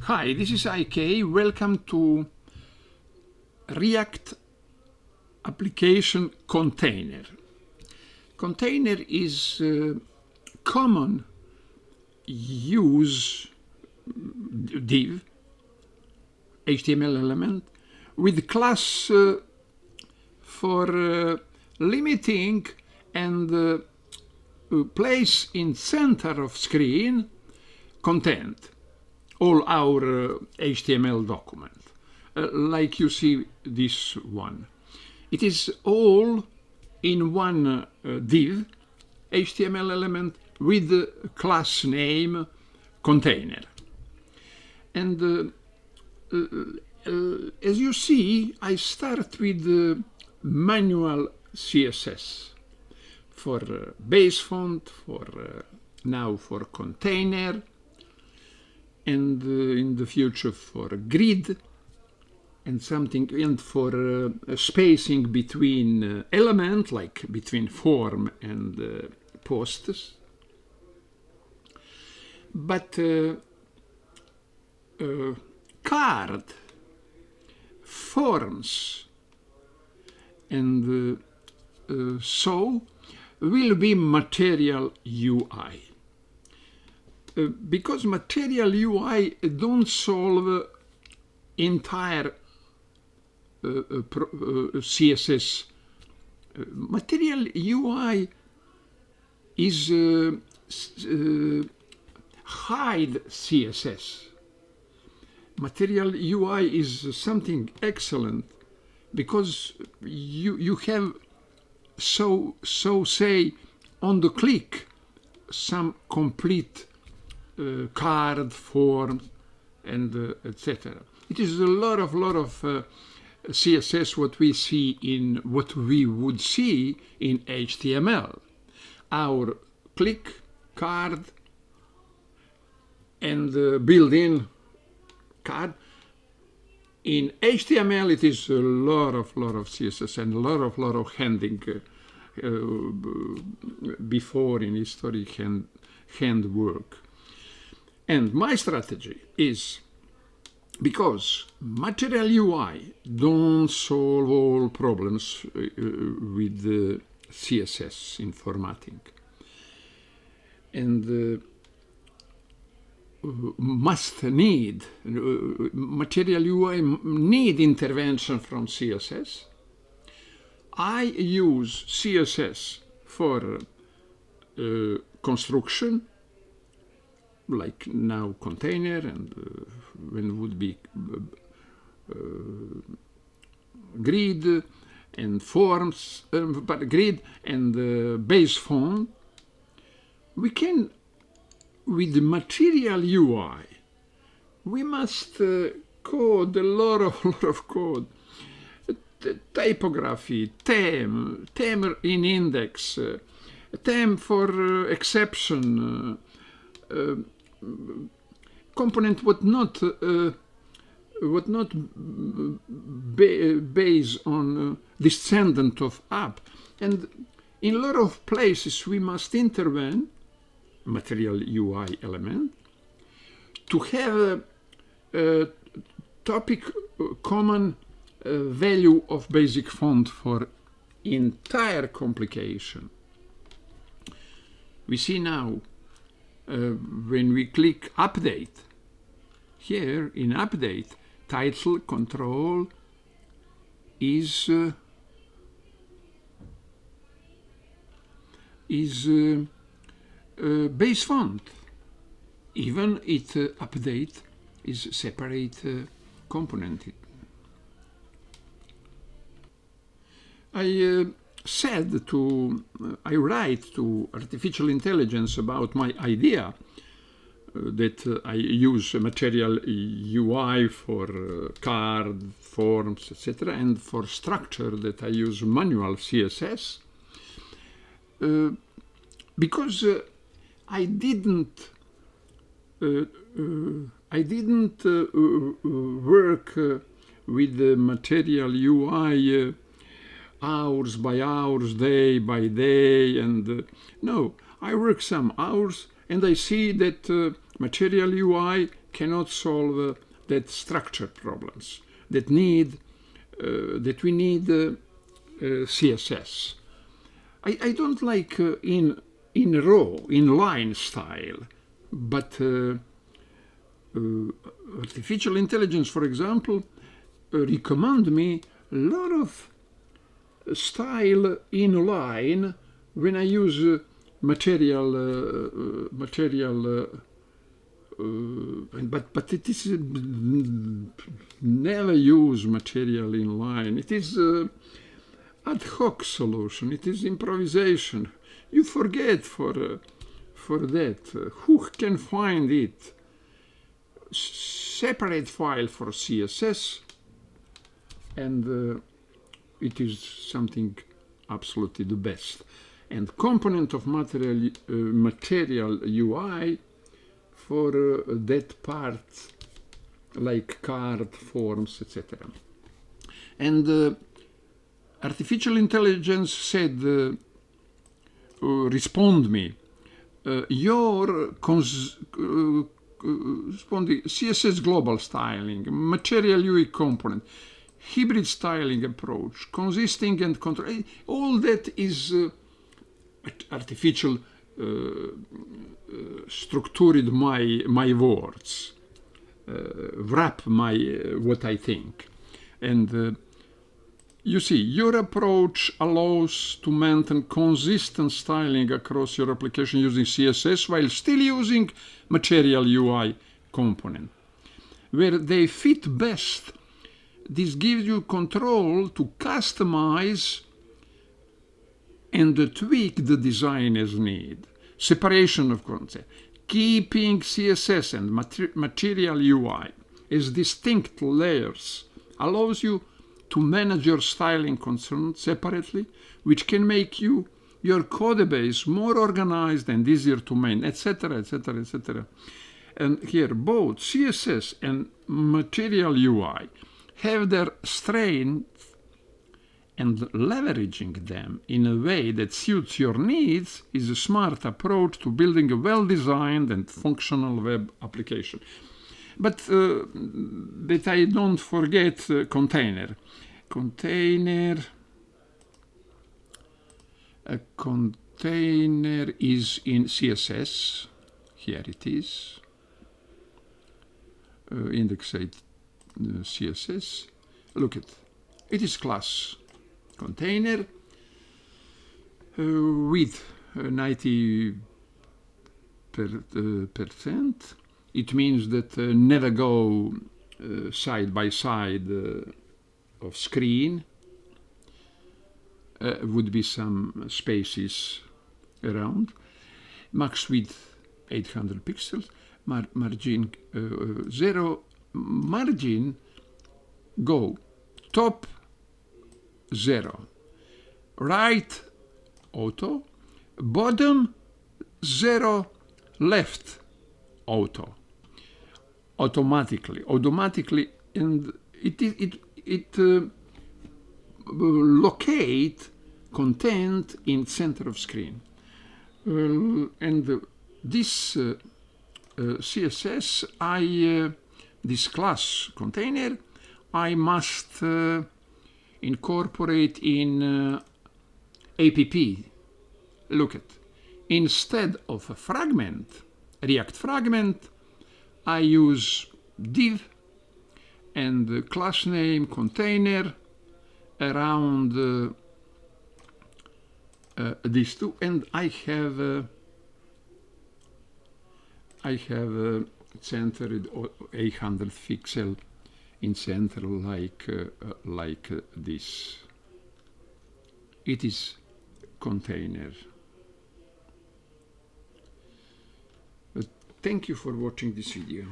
Hi, this is IK. Welcome to React application container. Container is common use div, HTML element, with class for limiting and place in center of screen content, all our HTML document, like you see this one. It is all in one div, HTML element with the class name container. And as you see, I start with manual CSS for base font, for now for container, and in the future for grid, and something, and for spacing between element, like between form and posts. But card, forms, and so will be material UI. Because material UI don't solve entire CSS. Material UI is hide CSS. Material UI is something excellent because you have so say on the click some complete card, form, and etc. It is a lot of CSS what we see in what we would see in HTML. Our click, card, and built-in card. In HTML, it is a lot of CSS and a lot of handling before in history hand work. And my strategy is, because material UI don't solve all problems with the CSS in formatting, and material UI need intervention from CSS. I use CSS for construction, like now container, and when would be grid and forms, but grid and base font. We can, with the material UI, we must code a lot of code. Typography, theme in index, theme for exception, component would not based on descendant of app, and in a lot of places we must intervene material UI element to have a topic common value of basic font for entire complication. We see now when we click update, here in update, title control is base font. Even it update is separate component. I write to artificial intelligence about my idea that I use material UI for card, forms, etc., and for structure that I use manual CSS, because I didn't work with the material UI hours by hours, day by day, and no, I work some hours and I see that material UI cannot solve that structure problems that need that we need CSS. I don't like in row, in line style, but artificial intelligence, for example, recommend me a lot of style in line when I use material, but it is never use material in line. It is ad hoc solution. It is improvisation. You forget for that. Who can find it? Separate file for CSS, and it is something absolutely the best. And component of material UI for that part, like card, forms, etc. And artificial intelligence said, respond me, your CSS global styling, material UI component, hybrid styling approach, consisting and control, all that is artificial structured my words, wrap my what I think. And you see, your approach allows to maintain consistent styling across your application using CSS while still using material UI component. Where they fit best, this gives you control to customize and tweak the design as need. Separation of content, keeping CSS and material UI as distinct layers allows you to manage your styling concerns separately, which can make your code base more organized and easier to maintain, etc., etc., etc. And here, both CSS and material UI have their strength, and leveraging them in a way that suits your needs is a smart approach to building a well-designed and functional web application. But that I don't forget container. A container is in CSS. Here it is. Indexate CSS. Look at it is class container with 90%. It means that never go side by side of screen. Would be some spaces around. Max width 800 pixels. Margin 0. Margin go top 0. Right auto. Bottom 0. Left auto. Automatically, and it locate content in center of screen. And this CSS, this class container, I must incorporate in app. Look at, instead of a fragment, React fragment, I use div and the class name container around these two, and I have centered 800 pixel in center like this. It is container. Thank you for watching this video.